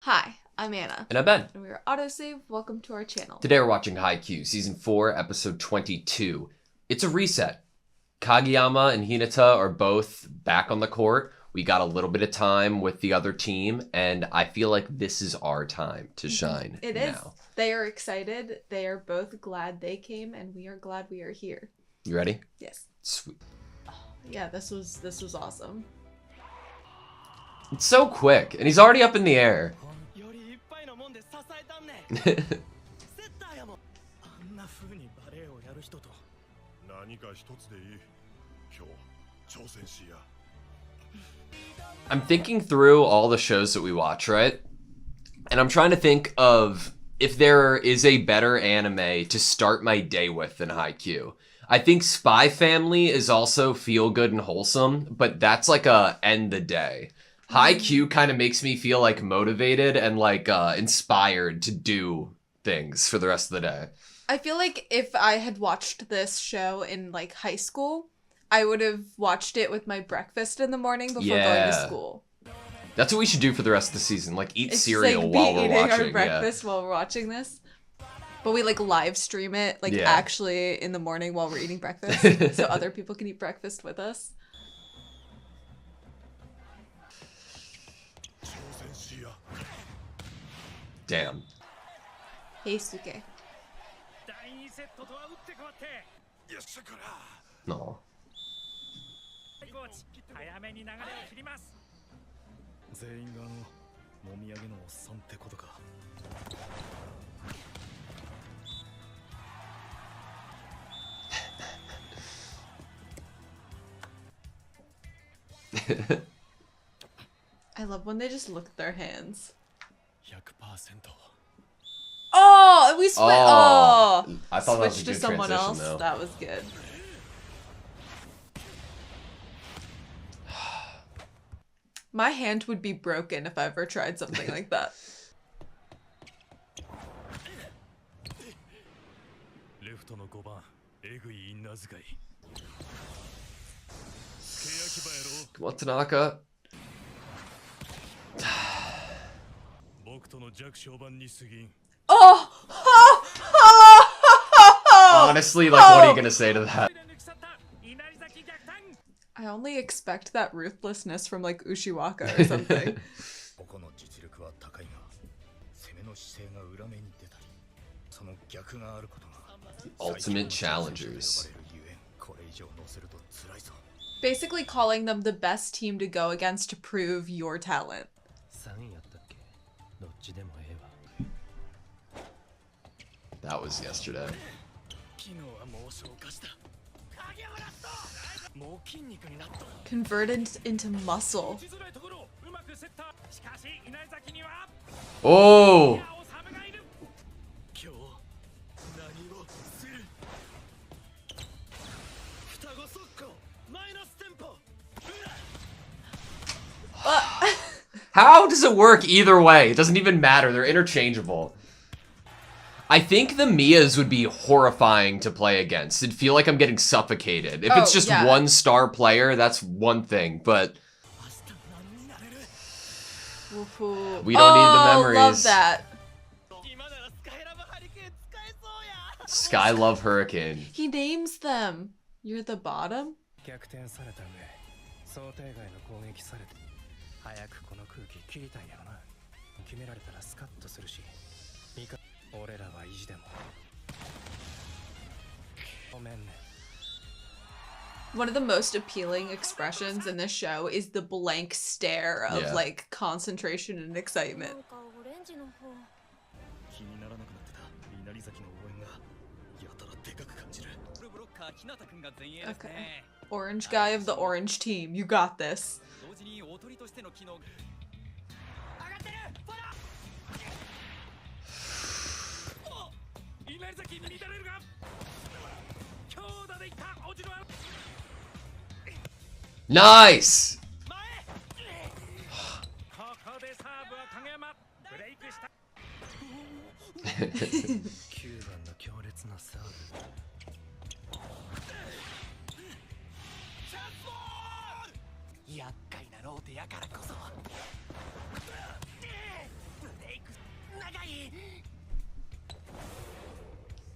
Hi, I'm Anna. And I'm Ben. And we are AutoSave. Welcome to our channel. Today we're watching Haikyuu, Season 4, Episode 22. It's a reset. Kaguya-sama and Hinata are both back on the court. We got a little bit of time with the other team, and I feel like this is our time to shine. It is. They are excited. They are both glad they came, and we are glad we are here. You ready? Yes. Sweet. Oh, yeah, this was awesome. It's so quick, and he's already up in the air. I'm thinking through all the shows that we watch, right? And I'm trying to think of if there is a better anime to start my day with than Haikyuu. I think Spy Family is also feel good and wholesome, but that's like a end the day. Haikyuu kind of makes me feel like motivated and like inspired to do things for the rest of the day. I feel like if I had watched this show in like high school, I would have watched it with my breakfast in the morning before going to school. That's what we should do for the rest of the season. Like eat It's cereal like while we're eating watching. our breakfast while we're watching this. But we like live stream it like actually in the morning while we're eating breakfast so other people can eat breakfast with us. Damn. Heisuke. No. I love when they just look at their hands. Oh, we switched. Oh, I thought that was a switched good to someone else. though. That was good. My hand would be broken if I ever tried something like that. Come on, Tanaka. Oh! Honestly, like, what are you gonna say to that? I only expect that ruthlessness from like Ushiwaka or something. The ultimate challengers. Basically calling them the best team to go against to prove your talent. That was yesterday. Converted into muscle. Oh! How does it work either way? It doesn't even matter. They're interchangeable. I think the Mias would be horrifying to play against. It'd feel like I'm getting suffocated. If it's just one star player, that's one thing, but we don't need the memories. Love that. Sky Love Hurricane. He names them. You're the bottom? One of the most appealing expressions in this show is the blank stare of like concentration and excitement. Okay. Orange guy of the orange team, you got this. Nice!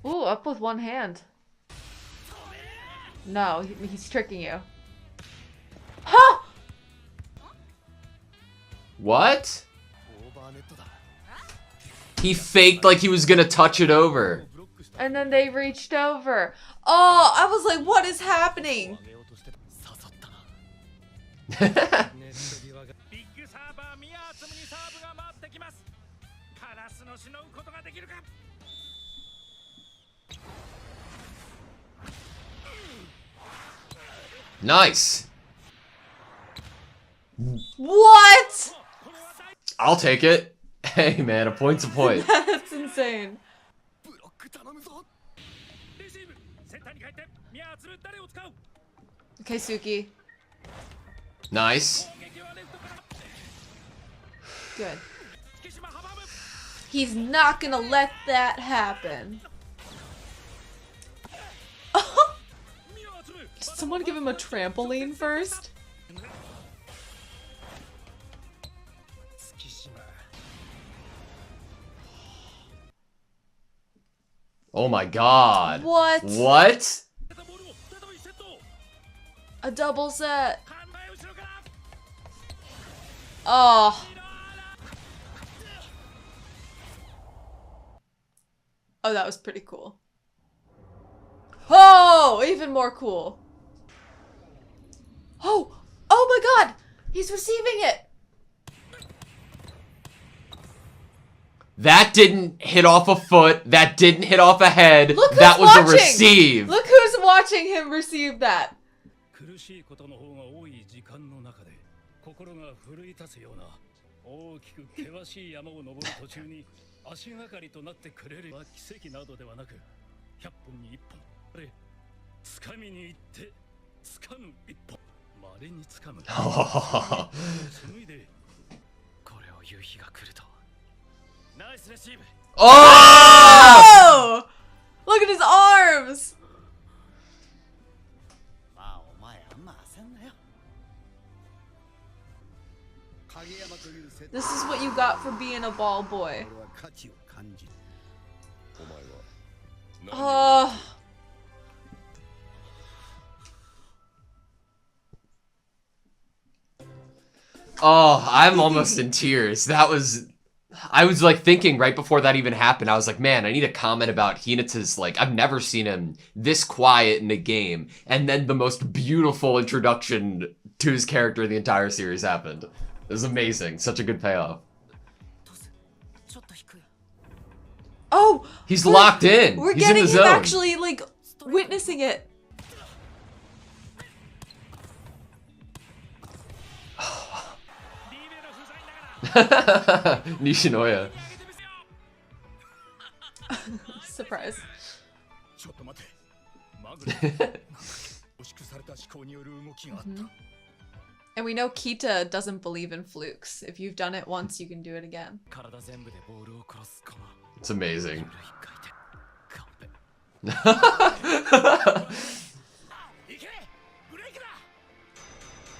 Ooh, up with one hand. No, he's tricking you. Huh! What? He faked like he was gonna touch it over. And then they reached over. Oh, I was like, what is happening? Nice. What? I'll take it. Hey man, a point's a point. That's insane. Okay, Suki. Nice. Good. He's not gonna let that happen. Did someone give him a trampoline first? Oh my god. What? What? A double set. Oh. Oh, that was pretty cool. Oh, even more cool. Oh, oh my god, he's receiving it. That didn't hit off a foot. That didn't hit off a head. Look who's that was watching. a receive. Look who's watching him receive that. Oh! Oh! Look at his arms. This is what you got for being a ball boy. Oh. Oh, I'm almost in tears. That was... I was like thinking right before that even happened, I was like, man, I need a comment about Hinata's, like, I've never seen him this quiet in a game. And then the most beautiful introduction to his character in the entire series happened. It was amazing. Such a good payoff. Oh! He's locked in. We're He's getting in the him zone. actually, like, witnessing it. Nishinoya. Surprise. And we know Kita doesn't believe in flukes. If you've done it once, you can do it again. It's amazing.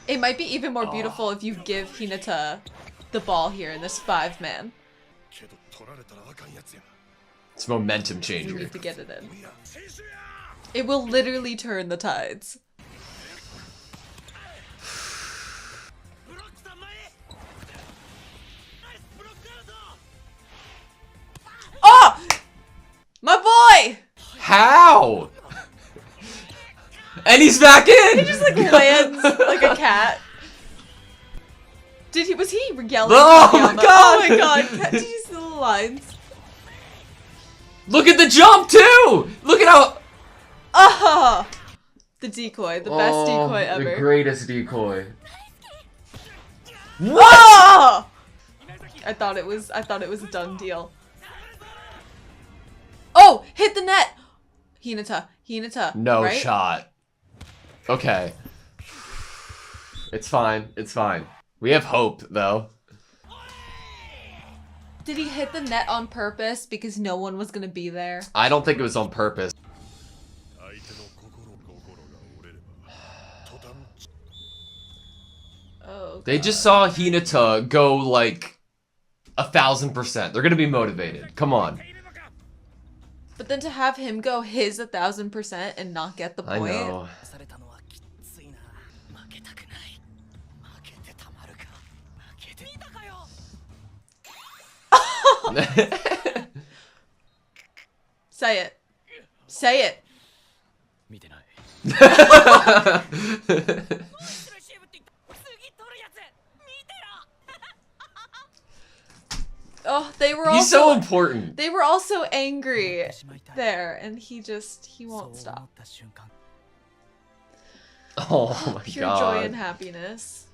It might be even more beautiful if you give Hinata the ball here in this 5-man. It's momentum You changer. need to get it in. It will literally turn the tides. Oh! My boy! How? And he's back in! He just like lands like a cat. Was he yelling? Oh Kaguya-sama? my god! Oh my god! Did you see the lines? Look at the jump too! Look at how... Ah! The decoy, the best decoy ever. The greatest decoy. What? I thought it was a done deal. Oh, hit the net. Hinata. No right? shot. Okay. It's fine. It's fine. We have hope, though. Did he hit the net on purpose because no one was gonna be there? I don't think it was on purpose. Oh. They just saw Hinata go like 1000%. They're gonna be motivated. Come on. But then to have him go his 1,000% and not get the point. I know. Say it. Say it. Oh, they were also... He's so important. They were also angry there, and he won't stop. Oh my Pure god. joy and happiness.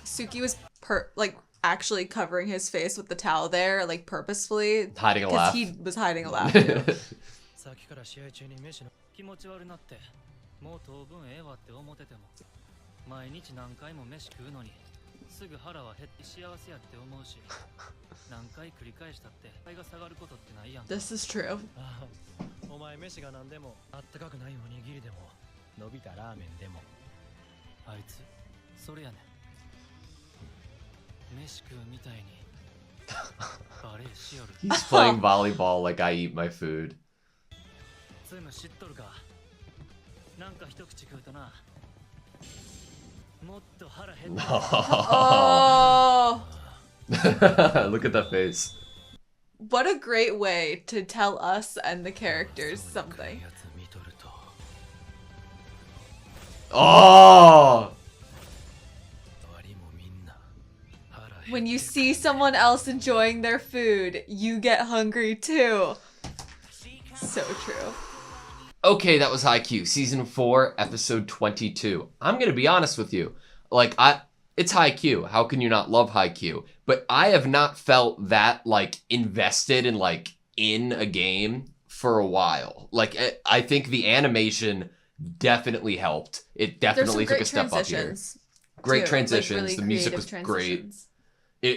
Suki was actually covering his face with the towel there, like purposefully. Hiding a laugh. Because he was hiding a laugh too. This is true. He's playing volleyball like I eat my food. Oh. Look at that face. What a great way to tell us and the characters something. Oh! When you see someone else enjoying their food, you get hungry too. So true. Okay, that was Haikyuu, season 4, episode 22. I'm gonna be honest with you. It's Haikyuu. How can you not love Haikyuu? But I have not felt that, invested in a game for a while. I think the animation definitely helped. It definitely took a step up here. Great transitions. Really the music was great.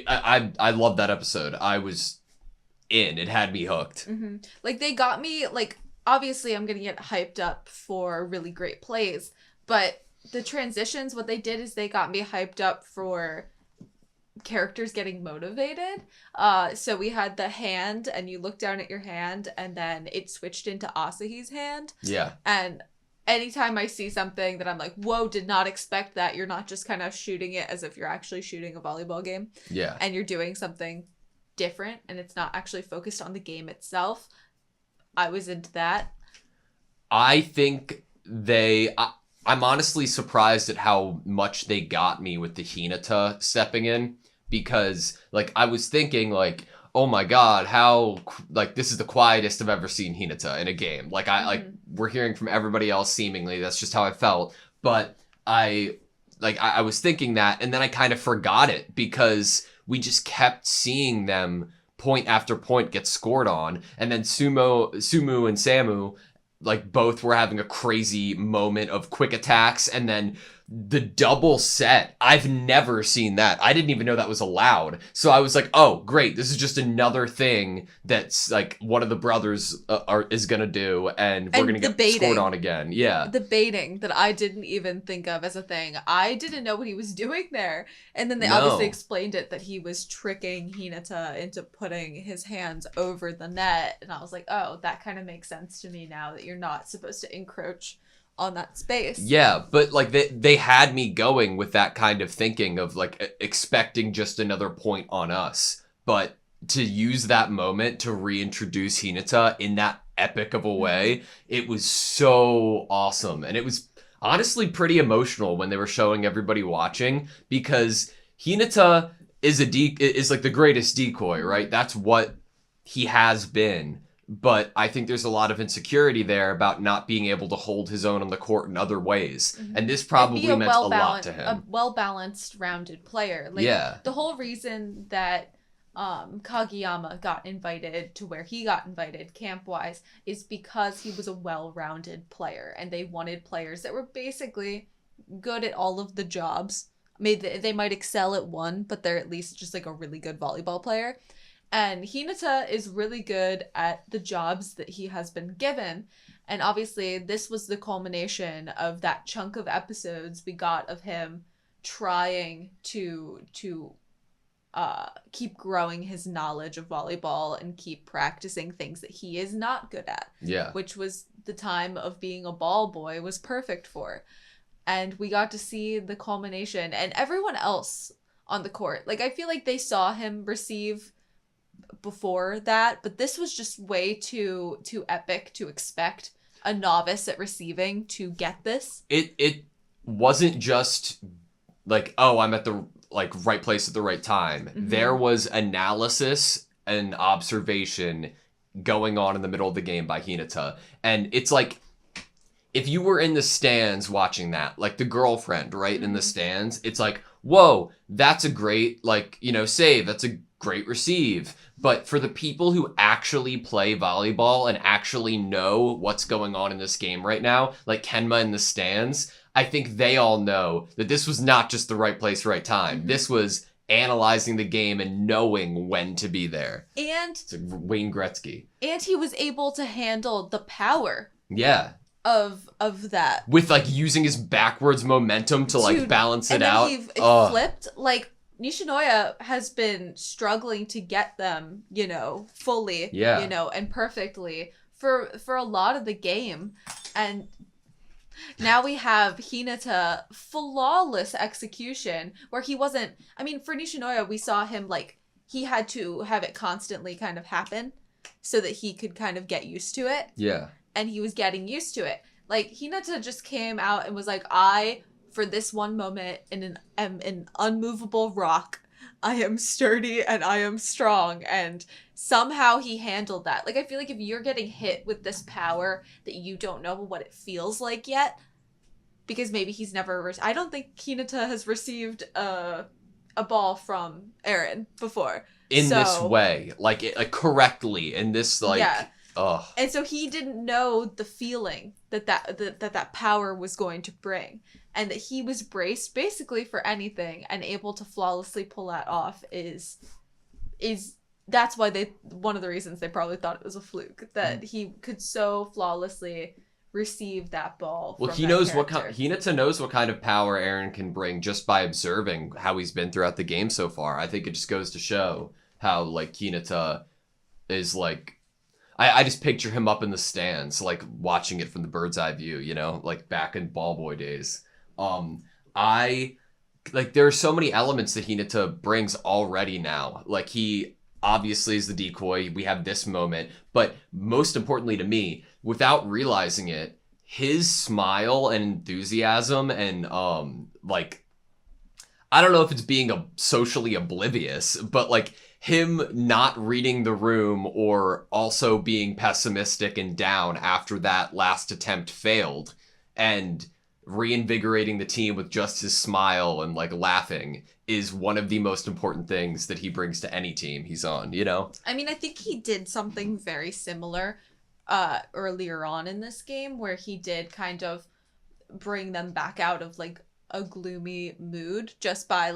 I love that episode. I was in. It had me hooked. Mm-hmm. They got me, obviously I'm gonna get hyped up for really great plays, but the transitions, what they did is they got me hyped up for characters getting motivated. So we had the hand, and you look down at your hand, and then it switched into Asahi's hand. Yeah. And anytime I see something that I'm like, whoa, did not expect that, you're not just kind of shooting it as if you're actually shooting a volleyball game. Yeah. And you're doing something different, and it's not actually focused on the game itself. I was into that. I think I'm honestly surprised at how much they got me with the Hinata stepping in, because I was thinking oh my god, how this is the quietest I've ever seen Hinata in a game. We're hearing from everybody else seemingly, that's just how I felt. But I was thinking that, and then I kind of forgot it because we just kept seeing them point after point get scored on, and then Sumu and Samu both were having a crazy moment of quick attacks, and then the double set. I've never seen that. I didn't even know that was allowed. So I was like, oh, great. This is just another thing that's one of the brothers is going to do, and we're going to get scored on again. Yeah. The baiting that I didn't even think of as a thing. I didn't know what he was doing there. And then they obviously explained it, that he was tricking Hinata into putting his hands over the net. And I was like, oh, that kind of makes sense to me now, that you're not supposed to encroach on that space. Yeah, but they had me going with that kind of thinking of expecting just another point on us. But to use that moment to reintroduce Hinata in that epic of a way, it was so awesome. And it was honestly pretty emotional when they were showing everybody watching, because Hinata is the greatest decoy, right? That's what he has been. But I think there's a lot of insecurity there about not being able to hold his own on the court in other ways. Mm-hmm. And this probably meant a lot to him. A well-balanced, rounded player. The whole reason that Kaguya-sama got invited to where he got invited camp-wise is because he was a well-rounded player. And they wanted players that were basically good at all of the jobs. They might excel at one, but they're at least just a really good volleyball player. And Hinata is really good at the jobs that he has been given. And obviously, this was the culmination of that chunk of episodes we got of him trying to keep growing his knowledge of volleyball and keep practicing things that he is not good at. Yeah. Which was the time of being a ball boy was perfect for. And we got to see the culmination, and everyone else on the court. Like, I feel like they saw him receive before that, but this was just way too epic to expect a novice at receiving to get this. It wasn't just like, oh, I'm at the right place at the right time. Mm-hmm. There was analysis and observation going on in the middle of the game by Hinata. And it's like, if you were in the stands watching that, like the girlfriend, right, in the stands, it's like, whoa, that's a great, save. That's a great receive. But for the people who actually play volleyball and actually know what's going on in this game right now, like Kenma in the stands, I think they all know that this was not just the right place, right time. Mm-hmm. This was analyzing the game and knowing when to be there. And it's like Wayne Gretzky. And he was able to handle the power. Yeah. Of that. With using his backwards momentum to balance it out. And then he flipped. Nishinoya has been struggling to get them, fully, and perfectly for a lot of the game. And now we have Hinata flawless execution where he wasn't, for Nishinoya, we saw him he had to have it constantly kind of happen so that he could kind of get used to it. Yeah. And he was getting used to it. Hinata just came out and was like, for this one moment, am an unmovable rock. I am sturdy and I am strong. And somehow he handled that. I feel like if you're getting hit with this power that you don't know what it feels like yet, because maybe he's never... I don't think Hinata has received a ball from Aaron before. In this way. Correctly. In this, Yeah. Ugh. And so he didn't know the feeling that power was going to bring, and that he was braced basically for anything and able to flawlessly pull that off is that's why one of the reasons they probably thought it was a fluke, that he could so flawlessly receive that ball. Well, Hinata knows what kind of power Aaron can bring just by observing how he's been throughout the game so far. I think it just goes to show how Hinata is I just picture him up in the stands, watching it from the bird's eye view, back in ball boy days. There are so many elements that Hinata brings already now. He obviously is the decoy. We have this moment, but most importantly to me, without realizing it, his smile and enthusiasm and, I don't know if it's being socially oblivious, but him not reading the room or also being pessimistic and down after that last attempt failed and reinvigorating the team with just his smile and laughing is one of the most important things that he brings to any team he's on, I think he did something very similar earlier on in this game where he did kind of bring them back out of a gloomy mood just by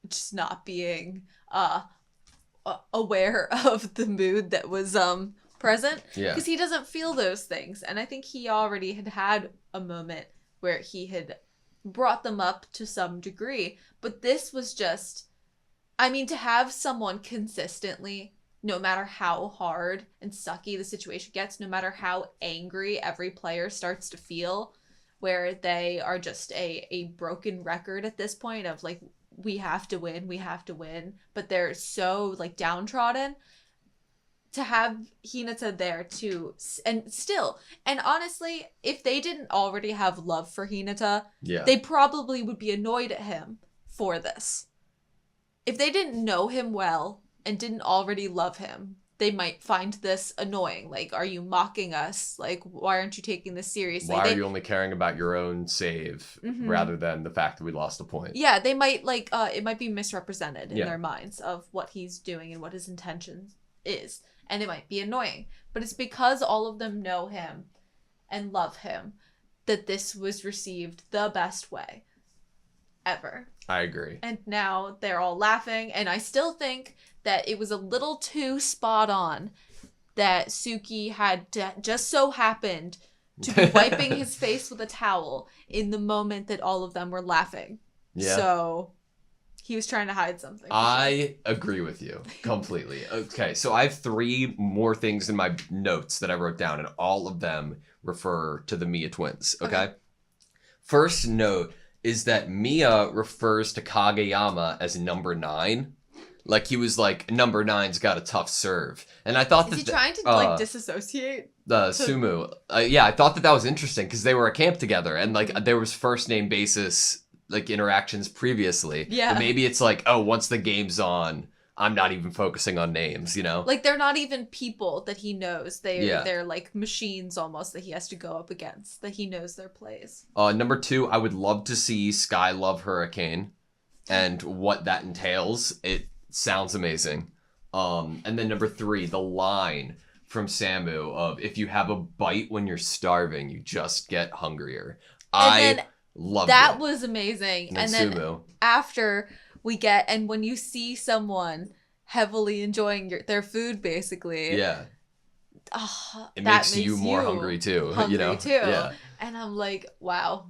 just not being aware of the mood that was present. Yeah. Because he doesn't feel those things. And I think he already had a moment where he had brought them up to some degree. But this was just, to have someone consistently, no matter how hard and sucky the situation gets, no matter how angry every player starts to feel, where they are just a broken record at this point of we have to win, but they're so downtrodden, to have Hinata there too. And honestly, if they didn't already have love for Hinata, they probably would be annoyed at him for this. If they didn't know him well and didn't already love him, they might find this annoying. Are you mocking us? Why aren't you taking this seriously? Why are you only caring about your own save rather than the fact that we lost a point? Yeah, they might it might be misrepresented in their minds of what he's doing and what his intention is. And it might be annoying. But it's because all of them know him and love him that this was received the best way ever. I agree. And now they're all laughing, and I still think that it was a little too spot on that Suki had just so happened to be wiping his face with a towel in the moment that all of them were laughing. Yeah. So He was trying to hide something. I agree with you completely. Okay, so I have 3 more things in my notes that I wrote down, and all of them refer to the Mia twins, okay? First note is that Mia refers to Kageyama as number 9. Like, he was like, number 9's got a tough serve. And I thought is he trying to, like, disassociate? Sumu. Yeah, I thought that was interesting, because they were at camp together, and, like, there was first name basis like interactions previously. Yeah. But maybe it's like, oh, once the game's on, I'm not even focusing on names, you know? Like, they're not even people that he knows. They're like machines almost that he has to go up against, that he knows their plays. Number 2, I would love to see Sky Love Hurricane and what that entails. It sounds amazing. And then number 3, the line from Samu of, if you have a bite when you're starving, you just get hungrier. Loved that it. Was amazing. And then then after we get, and when you see someone heavily enjoying their food, basically, it makes you more hungry too. You know, yeah. And I'm like, wow,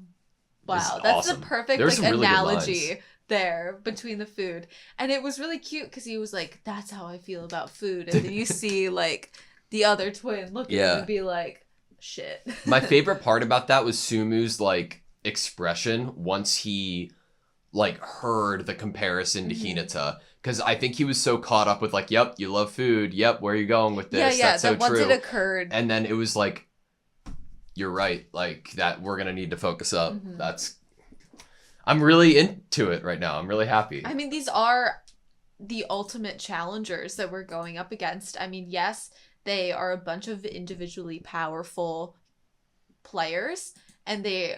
that's awesome. the perfect like analogy there between the food. And it was really cute because he was like, that's how I feel about food. And then you see like the other twin look at him and be like, shit. My favorite part about that was Sumu's like expression once he like heard the comparison to Hinata, because I think he was so caught up with like, yep, you love food, yep, where are you going with this? That's so once true. It occurred, and then it was like, you're right, like that we're gonna need to focus up. I'm really into it right now. I'm really happy. I mean, these are the ultimate challengers that we're going up against. I mean, yes, they are a bunch of individually powerful players, and they,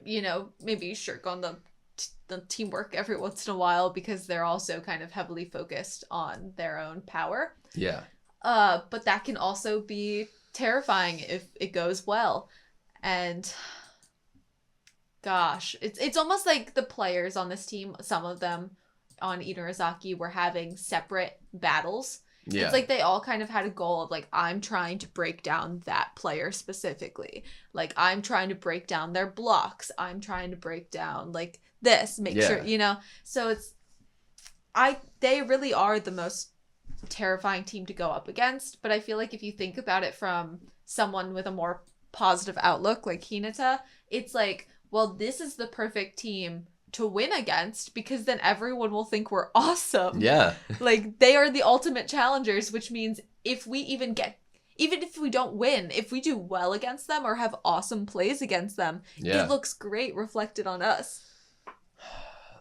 you know, maybe shirk on the teamwork every once in a while because they're also kind of heavily focused on their own power. Yeah. But that can also be terrifying if it goes well. And gosh, it's almost like the players on this team, some of them on Inurazaki, were having separate battles. Yeah. It's like they all kind of had a goal of like, I'm trying to break down that player specifically. Like, I'm trying to break down their blocks. I'm trying to break down like this, make sure, you know. So they really are the most terrifying team to go up against. But I feel like if you think about it from someone with a more positive outlook like Hinata, it's like, well, this is the perfect team to win against, because then everyone will think we're awesome. Yeah. Like, they are the ultimate challengers, which means if we even if we don't win, if we do well against them or have awesome plays against them, it looks great reflected on us.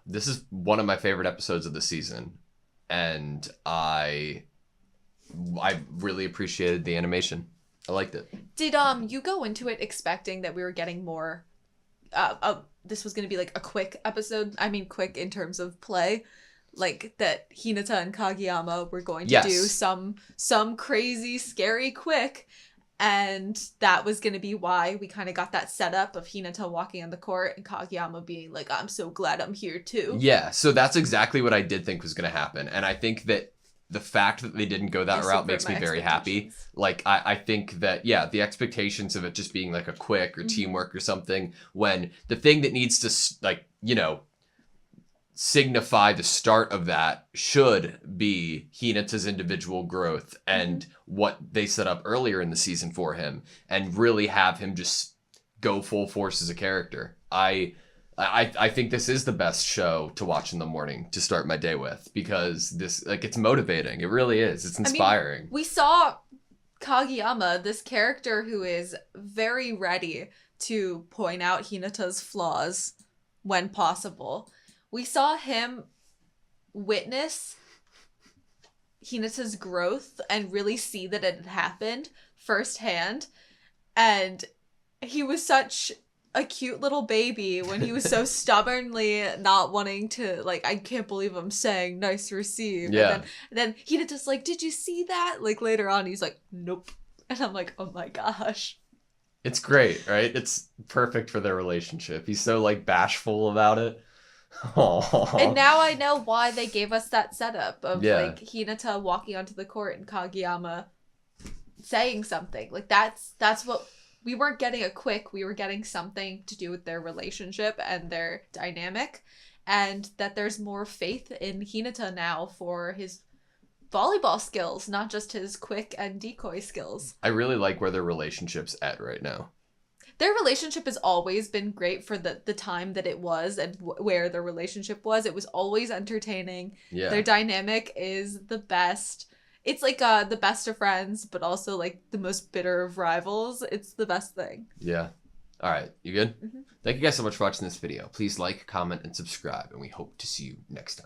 This is one of my favorite episodes of the season, and I really appreciated the animation. I liked it. Did you go into it expecting that we were getting more this was going to be like a quick episode? I mean, quick in terms of play, like that Hinata and Kageyama were going to do some crazy, scary quick, and that was going to be why we kind of got that setup of Hinata walking on the court and Kageyama being like, I'm so glad I'm here too. Yeah, so that's exactly what I did think was going to happen, and I think that the fact that they didn't go that route makes me very happy. Like, I think that, the expectations of it just being like a quick or teamwork or something, when the thing that needs to, like, you know, signify the start of that should be Hinata's individual growth and what they set up earlier in the season for him, and really have him just go full force as a character. I think this is the best show to watch in the morning to start my day with, because this, like, it's motivating. It really is. It's inspiring. I mean, we saw Kageyama, this character who is very ready to point out Hinata's flaws when possible. We saw him witness Hinata's growth and really see that it had happened firsthand. And he was such a cute little baby when he was so stubbornly not wanting to, like, I can't believe I'm saying nice receive. Yeah. And then Hinata's like, did you see that? Like, later on, he's like, nope. And I'm like, oh my gosh. It's great, right? It's perfect for their relationship. He's so, like, bashful about it. Aww. And now I know why they gave us that setup of, like, Hinata walking onto the court and Kageyama saying something. Like, that's what... We weren't getting a quick, we were getting something to do with their relationship and their dynamic. and that there's more faith in Hinata now for his volleyball skills, not just his quick and decoy skills. I really like where their relationship's at right now. Their relationship has always been great for the time that it was and where their relationship was. It was always entertaining. Yeah. Their dynamic is the best. It's like the best of friends, but also like the most bitter of rivals. It's the best thing. Yeah. All right. You good? Mm-hmm. Thank you guys so much for watching this video. Please like, comment, and subscribe, and we hope to see you next time.